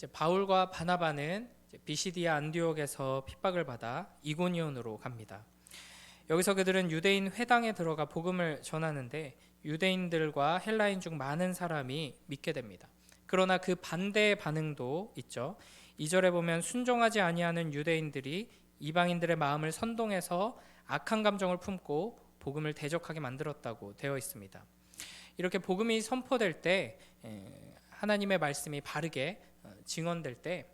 바울과 바나바는 비시디아 안디옥에서 핍박을 받아 이고니온으로 갑니다. 여기서 그들은 유대인 회당에 들어가 복음을 전하는데 유대인들과 헬라인 중 많은 사람이 믿게 됩니다. 그러나 그 반대의 반응도 있죠. 2절에 보면 순종하지 아니하는 유대인들이 이방인들의 마음을 선동해서 악한 감정을 품고 복음을 대적하게 만들었다고 되어 있습니다. 이렇게 복음이 선포될 때 하나님의 말씀이 바르게 증언될 때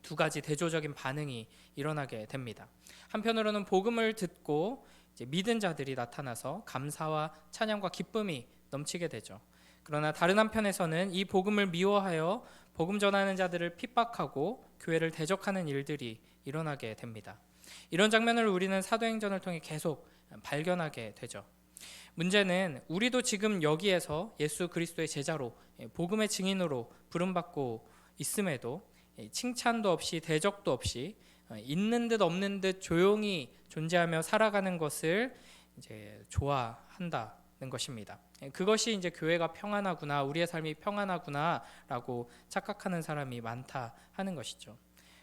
두 가지 대조적인 반응이 일어나게 됩니다. 한편으로는 복음을 듣고 믿은 자들이 나타나서 감사와 찬양과 기쁨이 넘치게 되죠. 그러나 다른 한편에서는 이 복음을 미워하여 복음 전하는 자들을 핍박하고 교회를 대적하는 일들이 일어나게 됩니다. 이런 장면을 우리는 사도행전을 통해 계속 발견하게 되죠. 문제는 우리도 지금 여기에서 예수 그리스도의 제자로 복음의 증인으로 부름받고 있음에도 칭찬도 없이 대적도 없이 있는 듯 없는 듯 조용히 존재하며 살아가는 것을 이제 좋아한다는 것입니다. 그것이 이제 교회가 평안하구나, 우리의 삶이 평안하구나라고 착각하는 사람이 많다 하는 것이죠.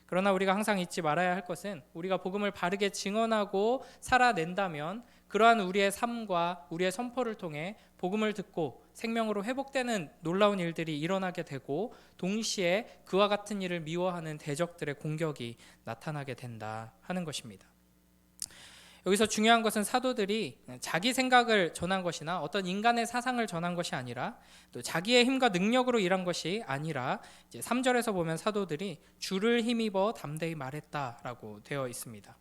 그러나 우리가 항상 잊지 말아야 할 것은 우리가 복음을 바르게 증언하고 살아낸다면 그러한 우리의 삶과 우리의 선포를 통해 복음을 듣고 생명으로 회복되는 놀라운 일들이 일어나게 되고 동시에 그와 같은 일을 미워하는 대적들의 공격이 나타나게 된다 하는 것입니다. 여기서 중요한 것은 사도들이 자기 생각을 전한 것이나 어떤 인간의 사상을 전한 것이 아니라 또 자기의 힘과 능력으로 일한 것이 아니라 이제 3절에서 보면 사도들이 주를 힘입어 담대히 말했다라고 되어 있습니다.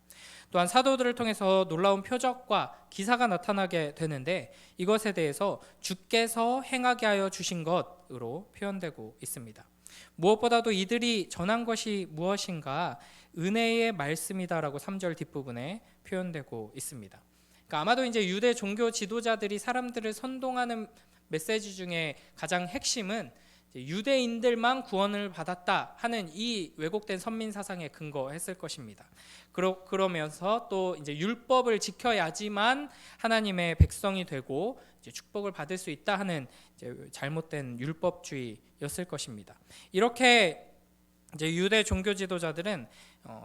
또한 사도들을 통해서 놀라운 표적과 기사가 나타나게 되는데 이것에 대해서 주께서 행하게 하여 주신 것으로 표현되고 있습니다. 무엇보다도 이들이 전한 것이 무엇인가? 은혜의 말씀이다라고 3절 뒷부분에 표현되고 있습니다. 그러니까 아마도 이제 유대 종교 지도자들이 사람들을 선동하는 메시지 중에 가장 핵심은 유대인들만 구원을 받았다 하는 이 왜곡된 선민 사상에 근거했을 것입니다. 그러면서 또 이제 율법을 지켜야지만 하나님의 백성이 되고 이제 축복을 받을 수 있다 하는 이제 잘못된 율법주의였을 것입니다. 이렇게 이제 유대 종교 지도자들은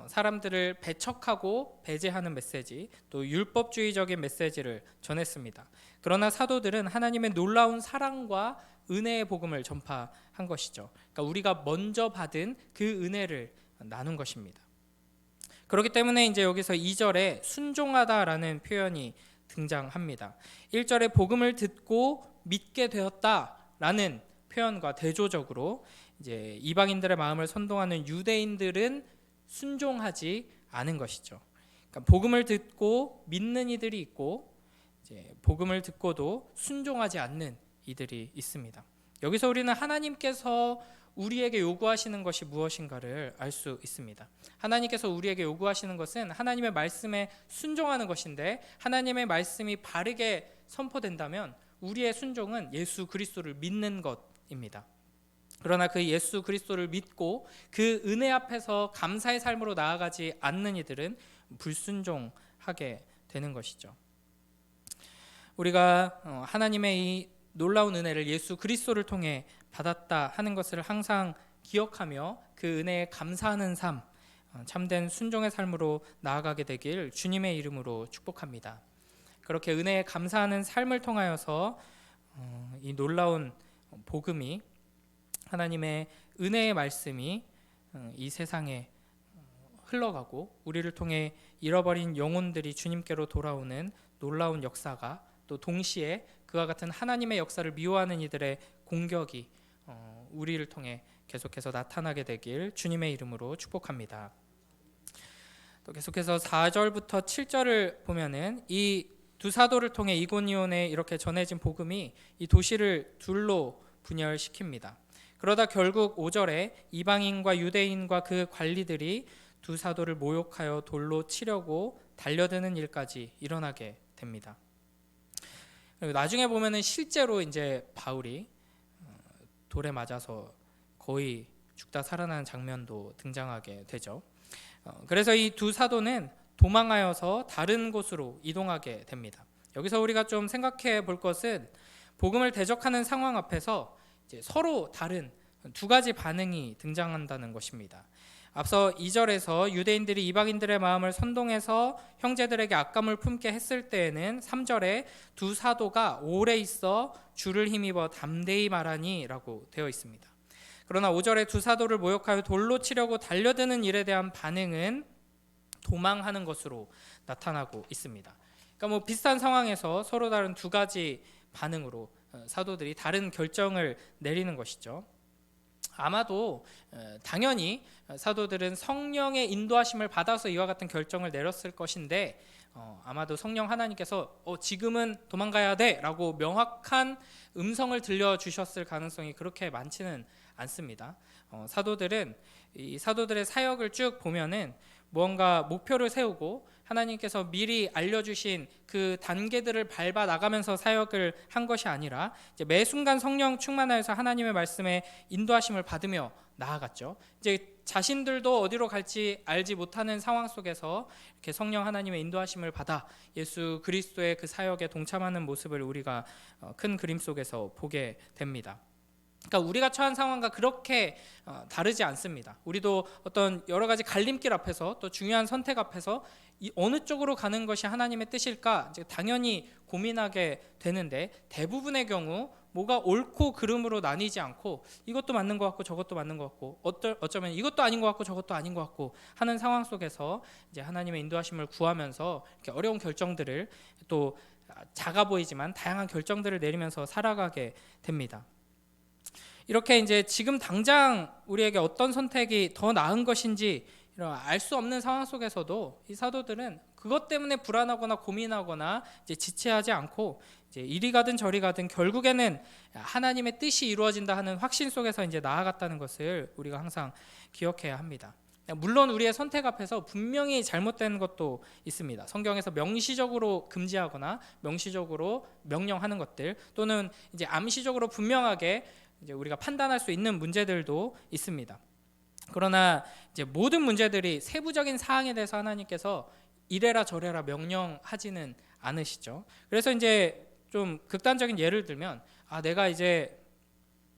사람들을 배척하고 배제하는 메시지, 또 율법주의적인 메시지를 전했습니다. 그러나 사도들은 하나님의 놀라운 사랑과 은혜의 복음을 전파한 것이죠. 그러니까 우리가 먼저 받은 그 은혜를 나눈 것입니다. 그렇기 때문에 이제 여기서 2절에 순종하다라는 표현이 등장합니다. 1절에 복음을 듣고 믿게 되었다라는 표현과 대조적으로 이제 이방인들의 마음을 선동하는 유대인들은 순종하지 않은 것이죠. 그러니까 복음을 듣고 믿는 이들이 있고 이제 복음을 듣고도 순종하지 않는 이들이 있습니다. 여기서 우리는 하나님께서 우리에게 요구하시는 것이 무엇인가를 알 수 있습니다. 하나님께서 우리에게 요구하시는 것은 하나님의 말씀에 순종하는 것인데 하나님의 말씀이 바르게 선포된다면 우리의 순종은 예수 그리스도를 믿는 것입니다. 그러나 그 예수 그리스도를 믿고 그 은혜 앞에서 감사의 삶으로 나아가지 않는 이들은 불순종하게 되는 것이죠. 우리가 하나님의 이 놀라운 은혜를 예수 그리스도를 통해 받았다 하는 것을 항상 기억하며 그 은혜에 감사하는 삶, 참된 순종의 삶으로 나아가게 되길 주님의 이름으로 축복합니다. 그렇게 은혜에 감사하는 삶을 통하여서 이 놀라운 복음이 하나님의 은혜의 말씀이 이 세상에 흘러가고 우리를 통해 잃어버린 영혼들이 주님께로 돌아오는 놀라운 역사가 또 동시에 그와 같은 하나님의 역사를 미워하는 이들의 공격이 우리를 통해 계속해서 나타나게 되길 주님의 이름으로 축복합니다. 또 계속해서 4절부터 7절을 보면은 이 두 사도를 통해 이고니온에 이렇게 전해진 복음이 이 도시를 둘로 분열시킵니다. 그러다 결국 5절에 이방인과 유대인과 그 관리들이 두 사도를 모욕하여 돌로 치려고 달려드는 일까지 일어나게 됩니다. 나중에 보면은 실제로 이제 바울이 돌에 맞아서 거의 죽다 살아나는 장면도 등장하게 되죠. 그래서 이 두 사도는 도망하여서 다른 곳으로 이동하게 됩니다. 여기서 우리가 좀 생각해 볼 것은 복음을 대적하는 상황 앞에서 이제 서로 다른 두 가지 반응이 등장한다는 것입니다. 앞서 2절에서 유대인들이 이방인들의 마음을 선동해서 형제들에게 악감을 품게 했을 때에는 3절에 두 사도가 오래 있어 주를 힘입어 담대히 말하니 라고 되어 있습니다. 그러나 5절에 두 사도를 모욕하여 돌로 치려고 달려드는 일에 대한 반응은 도망하는 것으로 나타나고 있습니다. 그러니까 비슷한 상황에서 서로 다른 두 가지 반응으로 사도들이 다른 결정을 내리는 것이죠. 아마도 당연히 사도들은 성령의 인도하심을 받아서 이와 같은 결정을 내렸을 것인데 아마도 성령 하나님께서 지금은 도망가야 돼 라고 명확한 음성을 들려주셨을 가능성이 그렇게 많지는 않습니다. 사도들은 이 사도들의 사역을 쭉 보면은 무언가 목표를 세우고 하나님께서 미리 알려주신 그 단계들을 밟아 나가면서 사역을 한 것이 아니라 이제 매 순간 성령 충만하여서 하나님의 말씀에 인도하심을 받으며 나아갔죠. 이제 자신들도 어디로 갈지 알지 못하는 상황 속에서 이렇게 성령 하나님의 인도하심을 받아 예수 그리스도의 그 사역에 동참하는 모습을 우리가 큰 그림 속에서 보게 됩니다. 그러니까 우리가 처한 상황과 그렇게 다르지 않습니다. 우리도 어떤 여러 가지 갈림길 앞에서 또 중요한 선택 앞에서 어느 쪽으로 가는 것이 하나님의 뜻일까 당연히 고민하게 되는데 대부분의 경우 뭐가 옳고 그름으로 나뉘지 않고 이것도 맞는 것 같고 저것도 맞는 것 같고 어쩌면 이것도 아닌 것 같고 저것도 아닌 것 같고 하는 상황 속에서 이제 하나님의 인도하심을 구하면서 이렇게 어려운 결정들을 또 작아 보이지만 다양한 결정들을 내리면서 살아가게 됩니다. 이렇게 이제 지금 당장 우리에게 어떤 선택이 더 나은 것인지 알 수 없는 상황 속에서도 이 사도들은 그것 때문에 불안하거나 고민하거나 이제 지체하지 않고 이제 이리 가든 저리 가든 결국에는 하나님의 뜻이 이루어진다 하는 확신 속에서 이제 나아갔다는 것을 우리가 항상 기억해야 합니다. 물론 우리의 선택 앞에서 분명히 잘못된 것도 있습니다. 성경에서 명시적으로 금지하거나 명시적으로 명령하는 것들 또는 이제 암시적으로 분명하게 이제 우리가 판단할 수 있는 문제들도 있습니다. 그러나 이제 모든 문제들이 세부적인 사항에 대해서 하나님께서 이래라 저래라 명령하지는 않으시죠. 그래서 이제 좀 극단적인 예를 들면 내가 이제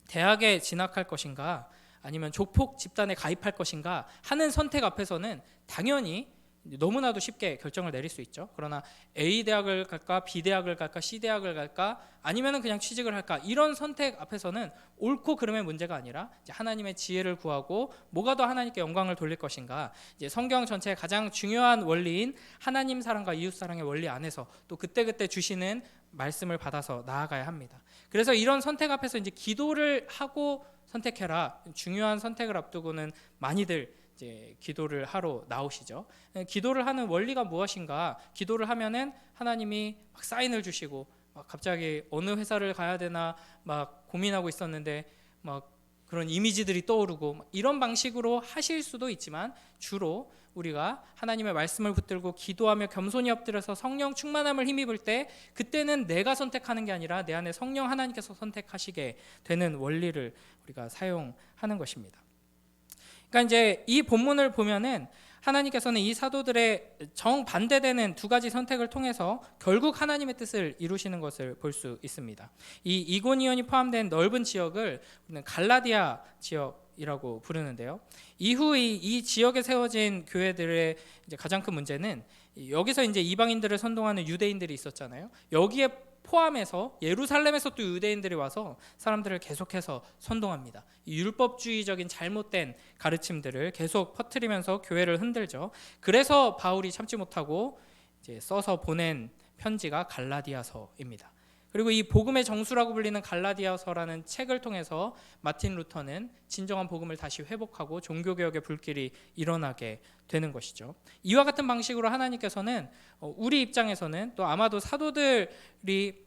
대학에 진학할 것인가 아니면 조폭 집단에 가입할 것인가 하는 선택 앞에서는 당연히 너무나도 쉽게 결정을 내릴 수 있죠. 그러나 A 대학을 갈까 B 대학을 갈까 C 대학을 갈까 아니면 그냥 취직을 할까 이런 선택 앞에서는 옳고 그름의 문제가 아니라 이제 하나님의 지혜를 구하고 뭐가 더 하나님께 영광을 돌릴 것인가 이제 성경 전체의 가장 중요한 원리인 하나님 사랑과 이웃 사랑의 원리 안에서 또 그때그때 주시는 말씀을 받아서 나아가야 합니다. 그래서 이런 선택 앞에서 이제 기도를 하고 선택해라 중요한 선택을 앞두고는 많이들 이제 기도를 하러 나오시죠. 기도를 하는 원리가 무엇인가? 기도를 하면은 하나님이 막 사인을 주시고 막 갑자기 어느 회사를 가야 되나 막 고민하고 있었는데 막 그런 이미지들이 떠오르고 이런 방식으로 하실 수도 있지만 주로 우리가 하나님의 말씀을 붙들고 기도하며 겸손히 엎드려서 성령 충만함을 힘입을 때 그때는 내가 선택하는 게 아니라 내 안에 성령 하나님께서 선택하시게 되는 원리를 우리가 사용하는 것입니다. 그러니까 이제 이 본문을 보면은 하나님께서는 이 사도들의 정반대되는 두 가지 선택을 통해서 결국 하나님의 뜻을 이루시는 것을 볼 수 있습니다. 이 이고니온이 포함된 넓은 지역을 우리는 갈라디아 지역이라고 부르는데요. 이후 이 지역에 세워진 교회들의 이제 가장 큰 문제는 여기서 이제 이방인들을 선동하는 유대인들이 있었잖아요. 여기에 포함해서 예루살렘에서 또 유대인들이 와서 사람들을 계속해서 선동합니다. 이 율법주의적인 잘못된 가르침들을 계속 퍼뜨리면서 교회를 흔들죠. 그래서 바울이 참지 못하고 이제 써서 보낸 편지가 갈라디아서입니다. 그리고 이 복음의 정수라고 불리는 갈라디아서라는 책을 통해서 마틴 루터는 진정한 복음을 다시 회복하고 종교개혁의 불길이 일어나게 되는 것이죠. 이와 같은 방식으로 하나님께서는 우리 입장에서는 또 아마도 사도들이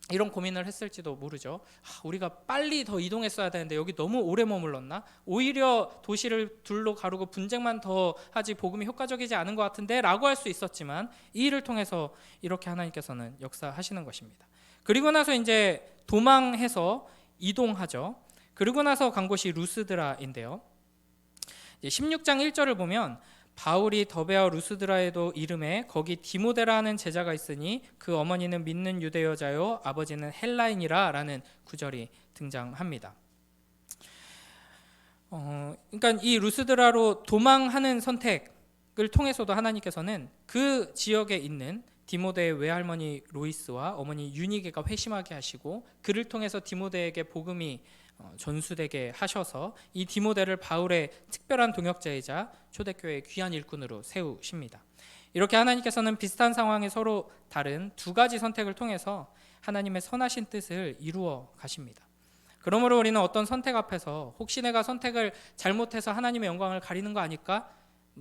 이런 고민을 했을지도 모르죠. 우리가 빨리 더 이동했어야 되는데 여기 너무 오래 머물렀나? 오히려 도시를 둘로 가르고 분쟁만 더 하지 복음이 효과적이지 않은 것 같은데 라고 할 수 있었지만 이 일을 통해서 이렇게 하나님께서는 역사하시는 것입니다. 그리고 나서 이제 도망해서 이동하죠. 그리고 나서 간 곳이 루스드라인데요. 16장 1절을 보면 바울이 더베와 루스드라에도 이름에 거기 디모데라는 제자가 있으니 그 어머니는 믿는 유대 여자요 아버지는 헬라인이라 라는 구절이 등장합니다. 그러니까 이 루스드라로 도망하는 선택을 통해서도 하나님께서는 그 지역에 있는 디모데의 외할머니 로이스와 어머니 유니게가 회심하게 하시고 그를 통해서 디모데에게 복음이 전수되게 하셔서 이 디모데를 바울의 특별한 동역자이자 초대교회의 귀한 일꾼으로 세우십니다. 이렇게 하나님께서는 비슷한 상황에 서로 다른 두 가지 선택을 통해서 하나님의 선하신 뜻을 이루어 가십니다. 그러므로 우리는 어떤 선택 앞에서 혹시 내가 선택을 잘못해서 하나님의 영광을 가리는 거 아닐까?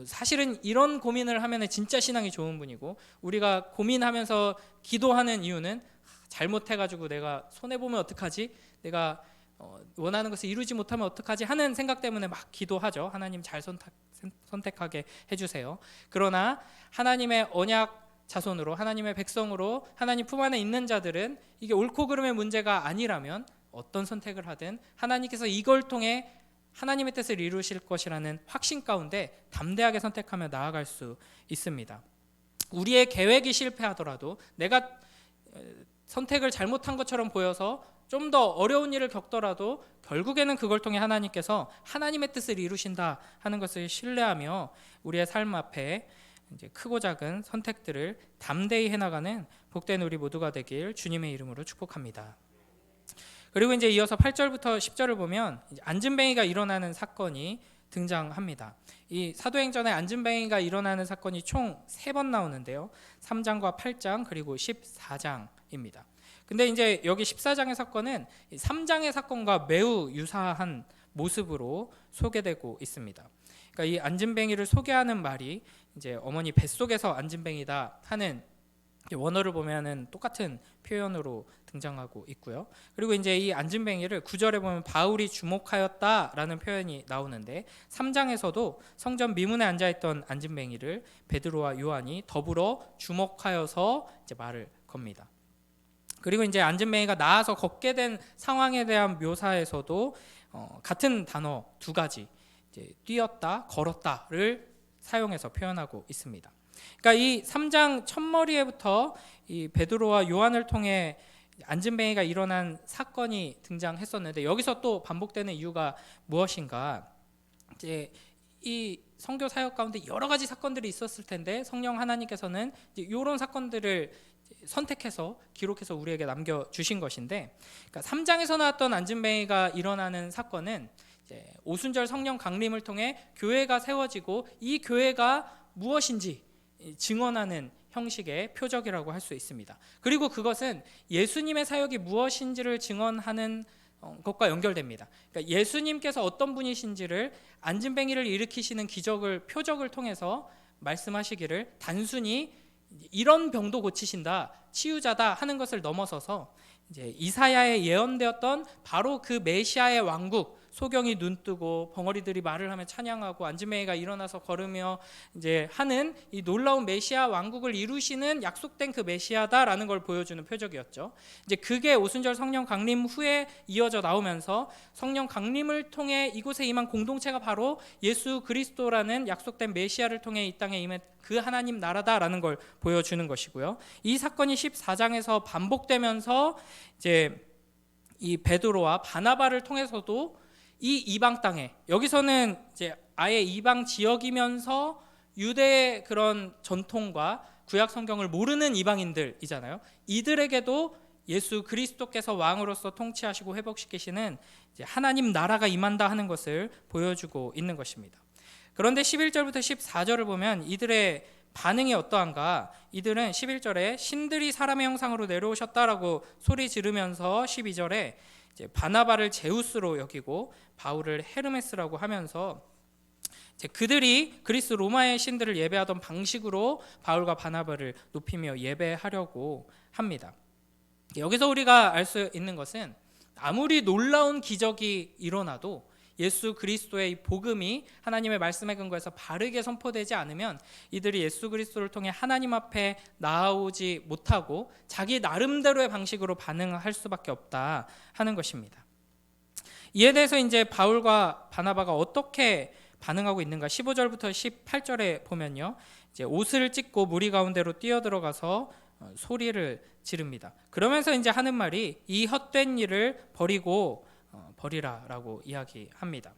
사실은 이런 고민을 하면 진짜 신앙이 좋은 분이고, 우리가 고민하면서 기도하는 이유는 잘못해가지고 내가 손해보면 어떡하지? 내가 원하는 것을 이루지 못하면 어떡하지? 하는 생각 때문에 막 기도하죠. 하나님 잘 선택하게 해주세요. 그러나 하나님의 언약 자손으로, 하나님의 백성으로 하나님 품 안에 있는 자들은 이게 옳고 그름의 문제가 아니라면 어떤 선택을 하든 하나님께서 이걸 통해 하나님의 뜻을 이루실 것이라는 확신 가운데 담대하게 선택하며 나아갈 수 있습니다. 우리의 계획이 실패하더라도, 내가 선택을 잘못한 것처럼 보여서 좀 더 어려운 일을 겪더라도 결국에는 그걸 통해 하나님께서 하나님의 뜻을 이루신다 하는 것을 신뢰하며 우리의 삶 앞에 이제 크고 작은 선택들을 담대히 해나가는 복된 우리 모두가 되길 주님의 이름으로 축복합니다. 그리고 이제 이어서 8절부터 10절을 보면 안진뱅이가 일어나는 사건이 등장합니다. 이 사도행전에 안진뱅이가 일어나는 사건이 총 3번 나오는데요. 3장과 8장 그리고 14장입니다. 근데 이제 여기 14장의 사건은 3장의 사건과 매우 유사한 모습으로 소개되고 있습니다. 그러니까 이 안진뱅이를 소개하는 말이 이제 어머니 뱃속에서 안진뱅이다 하는 원어를 보면은 똑같은 표현으로 등장하고 있고요. 그리고 이제 이 안진뱅이를 9절에 보면 바울이 주목하였다라는 표현이 나오는데 3장에서도 성전 미문에 앉아있던 안진뱅이를 베드로와 요한이 더불어 주목하여서 이제 말을 겁니다. 그리고 이제 안진뱅이가 나아서 걷게 된 상황에 대한 묘사에서도 같은 단어 2가지, 이제 뛰었다, 걸었다를 사용해서 표현하고 있습니다. 그러니까 이 3장 첫머리에부터 이 베드로와 요한을 통해 안진뱅이가 일어난 사건이 등장했었는데, 여기서 또 반복되는 이유가 무엇인가? 이제 이 선교 사역 가운데 여러 가지 사건들이 있었을 텐데 성령 하나님께서는 이런 사건들을 선택해서 기록해서 우리에게 남겨주신 것인데, 그러니까 3장에서 나왔던 안진뱅이가 일어나는 사건은 이제 오순절 성령 강림을 통해 교회가 세워지고 이 교회가 무엇인지 증언하는 형식의 표적이라고 할 수 있습니다. 그리고 그것은 예수님의 사역이 무엇인지를 증언하는 것과 연결됩니다. 그러니까 예수님께서 어떤 분이신지를 안진뱅이를 일으키시는 기적을, 표적을 통해서 말씀하시기를 단순히 이런 병도 고치신다, 치유자다 하는 것을 넘어서서 이제 이사야에 예언되었던 바로 그 메시아의 왕국, 소경이 눈뜨고 벙어리들이 말을 하며 찬양하고 안진뱅이가 일어나서 걸으며 이제 하는 이 놀라운 메시아 왕국을 이루시는 약속된 그 메시아다라는 걸 보여주는 표적이었죠. 이제 그게 오순절 성령 강림 후에 이어져 나오면서 성령 강림을 통해 이곳에 임한 공동체가 바로 예수 그리스도라는 약속된 메시아를 통해 이 땅에 임한 그 하나님 나라다라는 걸 보여주는 것이고요. 이 사건이 14장에서 반복되면서 이제 이 베드로와 바나바를 통해서도 이 이방 땅에, 여기서는 이제 아예 이방 지역이면서 유대의 그런 전통과 구약 성경을 모르는 이방인들이잖아요. 이들에게도 예수 그리스도께서 왕으로서 통치하시고 회복시키시는 이제 하나님 나라가 임한다 하는 것을 보여주고 있는 것입니다. 그런데 11절부터 14절을 보면 이들의 반응이 어떠한가? 이들은 11절에 신들이 사람의 형상으로 내려오셨다라고 소리 지르면서 12절에 이제 바나바를 제우스로 여기고 바울을 헤르메스라고 하면서 이제 그들이 그리스 로마의 신들을 예배하던 방식으로 바울과 바나바를 높이며 예배하려고 합니다. 여기서 우리가 알 수 있는 것은 아무리 놀라운 기적이 일어나도 예수 그리스도의 이 복음이 하나님의 말씀에 근거해서 바르게 선포되지 않으면 이들이 예수 그리스도를 통해 하나님 앞에 나아오지 못하고 자기 나름대로의 방식으로 반응할 수밖에 없다 하는 것입니다. 이에 대해서 이제 바울과 바나바가 어떻게 반응하고 있는가? 15절부터 18절에 보면요, 이제 옷을 찢고 무리 가운데로 뛰어들어가서 소리를 지릅니다. 그러면서 이제 하는 말이 이 헛된 일을 버리라라고 이야기합니다.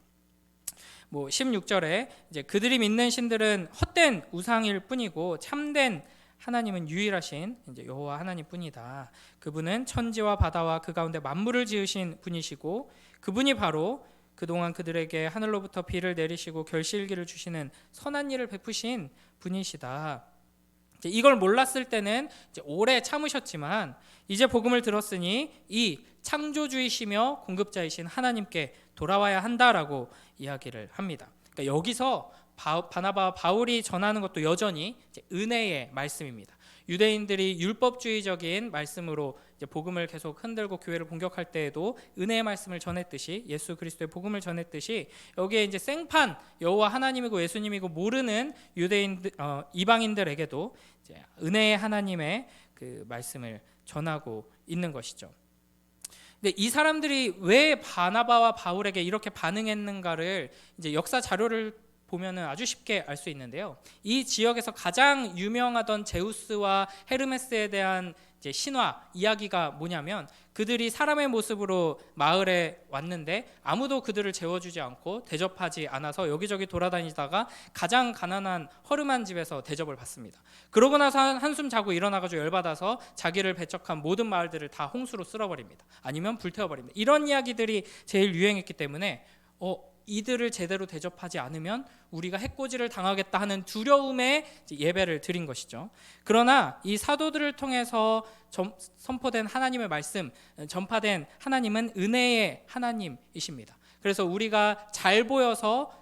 뭐 16절에 이제 그들이 믿는 신들은 헛된 우상일 뿐이고 참된 하나님은 유일하신 이제 여호와 하나님뿐이다. 그분은 천지와 바다와 그 가운데 만물을 지으신 분이시고 그분이 바로 그동안 그들에게 하늘로부터 비를 내리시고 결실기를 주시는 선한 일을 베푸신 분이시다. 이걸 몰랐을 때는 이제 오래 참으셨지만 이제 복음을 들었으니 이 창조주이시며 공급자이신 하나님께 돌아와야 한다라고 이야기를 합니다. 그러니까 여기서 바나바와 바울이 전하는 것도 여전히 이제 은혜의 말씀입니다. 유대인들이 율법주의적인 말씀으로 이제 복음을 계속 흔들고 교회를 공격할 때에도 은혜의 말씀을 전했듯이 예수 그리스도의 복음을 전했듯이 여기에 이제 생판 여호와 하나님이고 예수님이고 모르는 유대인들 이방인들에게도 이제 은혜의 하나님의 그 말씀을 전하고 있는 것이죠. 근데 이 사람들이 왜 바나바와 바울에게 이렇게 반응했는가를 이제 역사 자료를 보면은 아주 쉽게 알 수 있는데요. 이 지역에서 가장 유명하던 제우스와 헤르메스에 대한 이제 신화 이야기가 뭐냐면 그들이 사람의 모습으로 마을에 왔는데 아무도 그들을 재워주지 않고 대접하지 않아서 여기저기 돌아다니다가 가장 가난한 허름한 집에서 대접을 받습니다. 그러고 나서 한숨 자고 일어나가지고 열받아서 자기를 배척한 모든 마을들을 다 홍수로 쓸어버립니다. 아니면 불태워버립니다. 이런 이야기들이 제일 유행했기 때문에 이들을 제대로 대접하지 않으면 우리가 해코지를 당하겠다 하는 두려움에 예배를 드린 것이죠. 그러나 이 사도들을 통해서 선포된 하나님의 말씀, 전파된 하나님은 은혜의 하나님이십니다. 그래서 우리가 잘 보여서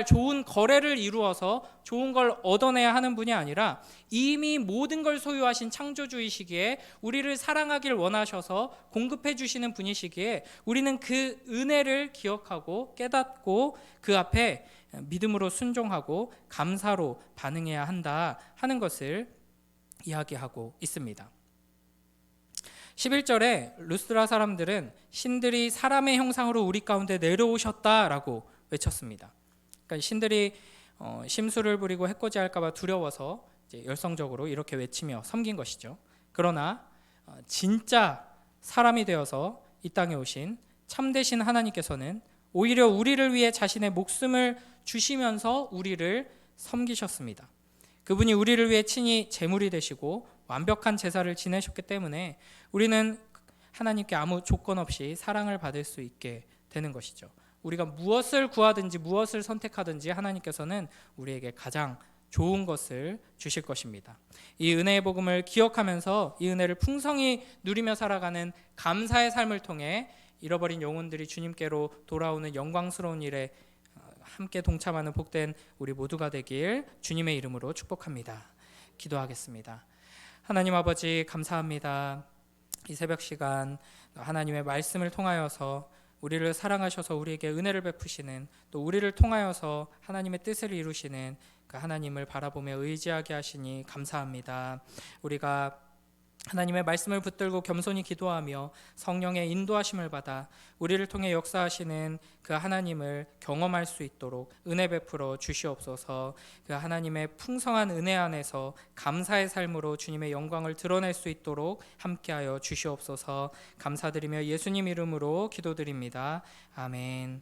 좋은 거래를 이루어서 좋은 걸 얻어내야 하는 분이 아니라 이미 모든 걸 소유하신 창조주이시기에 우리를 사랑하길 원하셔서 공급해 주시는 분이시기에 우리는 그 은혜를 기억하고 깨닫고 그 앞에 믿음으로 순종하고 감사로 반응해야 한다 하는 것을 이야기하고 있습니다. 11절에 루스드라 사람들은 신들이 사람의 형상으로 우리 가운데 내려오셨다라고 외쳤습니다. 그러니까 신들이 심술을 부리고 해코지할까 봐 두려워서 이제 열성적으로 이렇게 외치며 섬긴 것이죠. 그러나 진짜 사람이 되어서 이 땅에 오신 참되신 하나님께서는 오히려 우리를 위해 자신의 목숨을 주시면서 우리를 섬기셨습니다. 그분이 우리를 위해 친히 제물이 되시고 완벽한 제사를 지내셨기 때문에 우리는 하나님께 아무 조건 없이 사랑을 받을 수 있게 되는 것이죠. 우리가 무엇을 구하든지 무엇을 선택하든지 하나님께서는 우리에게 가장 좋은 것을 주실 것입니다. 이 은혜의 복음을 기억하면서 이 은혜를 풍성히 누리며 살아가는 감사의 삶을 통해 잃어버린 영혼들이 주님께로 돌아오는 영광스러운 일에 함께 동참하는 복된 우리 모두가 되길 주님의 이름으로 축복합니다. 기도하겠습니다. 하나님 아버지 감사합니다. 이 새벽 시간 하나님의 말씀을 통하여서 우리를 사랑하셔서 우리에게 은혜를 베푸시는 또 우리를 통하여서 하나님의 뜻을 이루시는 그 하나님을 바라보며 의지하게 하시니 감사합니다. 우리가 하나님의 말씀을 붙들고 겸손히 기도하며 성령의 인도하심을 받아 우리를 통해 역사하시는 그 하나님을 경험할 수 있도록 은혜 베풀어 주시옵소서. 그 하나님의 풍성한 은혜 안에서 감사의 삶으로 주님의 영광을 드러낼 수 있도록 함께하여 주시옵소서. 감사드리며 예수님 이름으로 기도드립니다. 아멘.